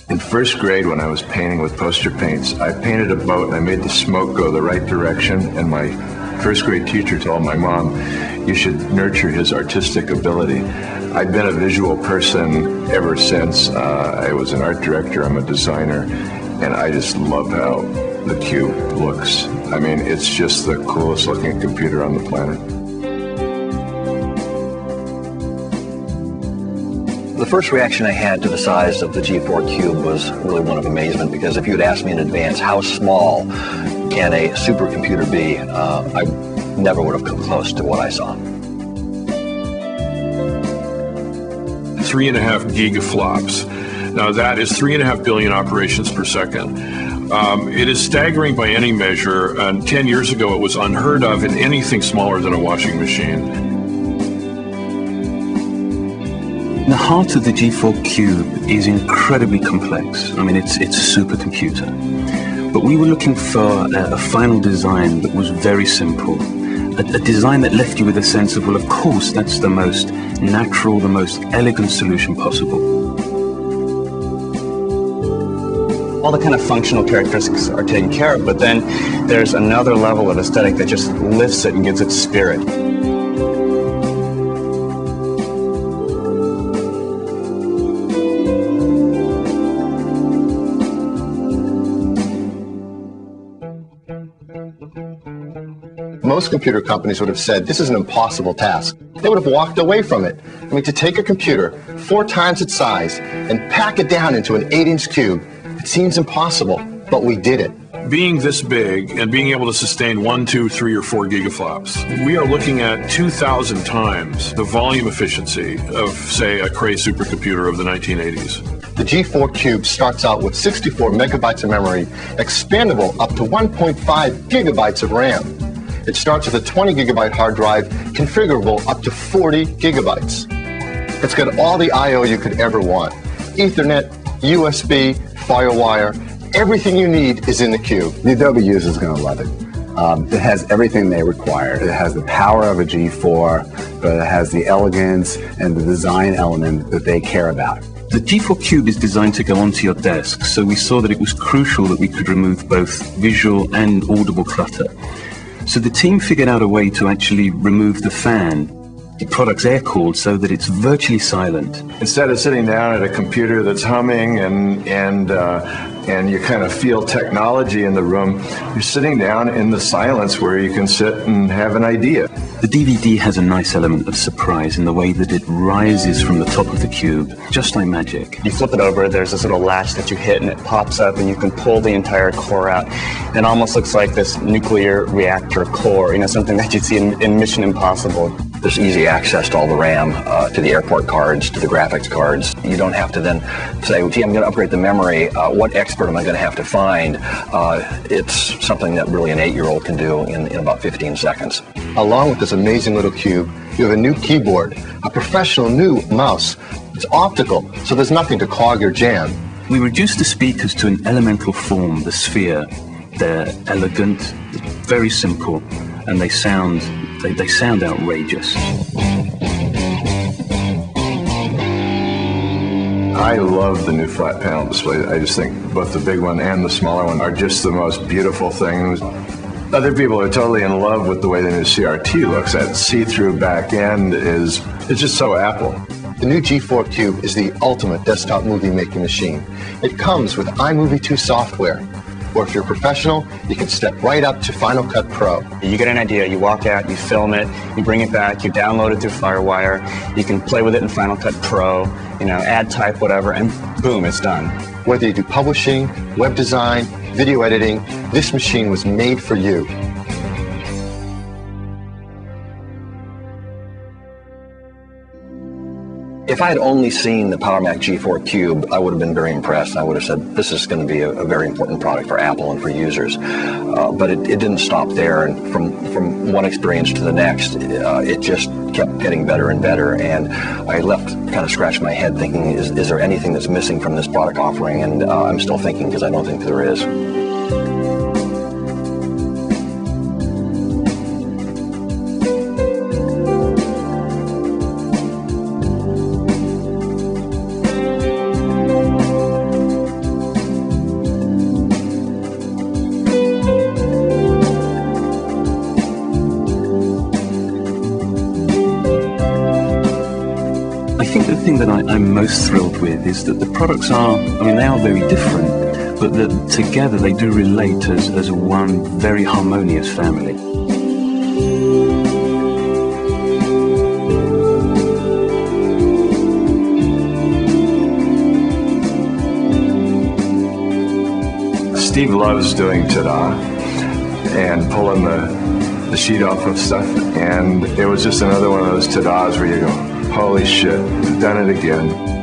In first grade, when I was painting with poster paints, I painted a boat and I made the smoke go the right direction, and my first grade teacher told my mom, you should nurture his artistic ability. I've been a visual person ever since. I was an art director, I'm a designer, and I just love how the Cube looks. I mean, it's just the coolest looking computer on the planet. The first reaction I had to the size of the G4 Cube was really one of amazement, because if you had asked me in advance how small can a supercomputer be, I never would have come close to what I saw. 3.5 gigaflops. Now that is 3.5 billion operations per second. It is staggering by any measure. 10 years ago, it was unheard of in anything smaller than a washing machine. The heart of the G4 Cube is incredibly complex. I mean, it's a supercomputer. But we were looking for a final design that was very simple. A design that left you with a sense of, well, of course, that's the most natural, the most elegant solution possible. All the kind of functional characteristics are taken care of, but then there's another level of aesthetic that just lifts it and gives it spirit. Most computer companies would have said, this is an impossible task. They would have walked away from it. I mean, to take a computer 4 times its size and pack it down into an 8-inch cube, it seems impossible, but we did it. Being this big and being able to sustain 1, 2, 3, or 4 gigaflops, we are looking at 2,000 times the volume efficiency of, say, a Cray supercomputer of the 1980s. The G4 Cube starts out with 64 megabytes of memory, expandable up to 1.5 gigabytes of RAM. It starts with a 20 gigabyte hard drive, configurable up to 40 gigabytes. It's got all the I/O you could ever want. Ethernet, USB, FireWire, everything you need is in the Cube. The Adobe user is going to love it. It has everything they require. It has the power of a G4, but it has the elegance and the design element that they care about. The G4 Cube is designed to go onto your desk, so we saw that it was crucial that we could remove both visual and audible clutter. So the team figured out a way to actually remove the fan. The product's air-cooled so that it's virtually silent. Instead of sitting down at a computer that's humming and you kind of feel technology in the room, you're sitting down in the silence where you can sit and have an idea. The DVD has a nice element of surprise in the way that it rises from the top of the cube, just like magic. You flip it over, there's this little latch that you hit and it pops up and you can pull the entire core out. It almost looks like this nuclear reactor core, you know, something that you'd see in Mission Impossible. There's easy access to all the RAM, to the airport cards, to the graphics cards. You don't have to then say, gee, I'm going to upgrade the memory. What expert am I going to have to find? It's something that really an 8-year-old can do in about 15 seconds. Along with this amazing little cube, you have a new keyboard, a professional new mouse. It's optical, so there's nothing to clog your jam. We reduced the speakers to an elemental form, the sphere. They're elegant, very simple, and they sound outrageous. I love the new flat panel display. I just think both the big one and the smaller one are just the most beautiful thing. Other people are totally in love with the way the new CRT looks. That see-through back end it's just so Apple. The new G4 Cube is the ultimate desktop movie-making machine. It comes with iMovie 2 software, or if you're a professional, you can step right up to Final Cut Pro. You get an idea, you walk out, you film it, you bring it back, you download it through FireWire, you can play with it in Final Cut Pro, you know, add type, whatever, and boom, it's done. Whether you do publishing, web design, video editing, this machine was made for you. If I had only seen the PowerMac G4 Cube, I would have been very impressed. I would have said, this is going to be a very important product for Apple and for users. But it didn't stop there, and from one experience to the next, it just kept getting better and better, and I left kind of scratching my head thinking, is there anything that's missing from this product offering? And I'm still thinking, because I don't think there is. I think the thing that I'm most thrilled with is that the products are, I mean, they are very different, but that together they do relate as one very harmonious family. Steve loves doing ta-da and pulling the sheet off of stuff, and it was just another one of those ta-das where you go, holy shit, I've done it again.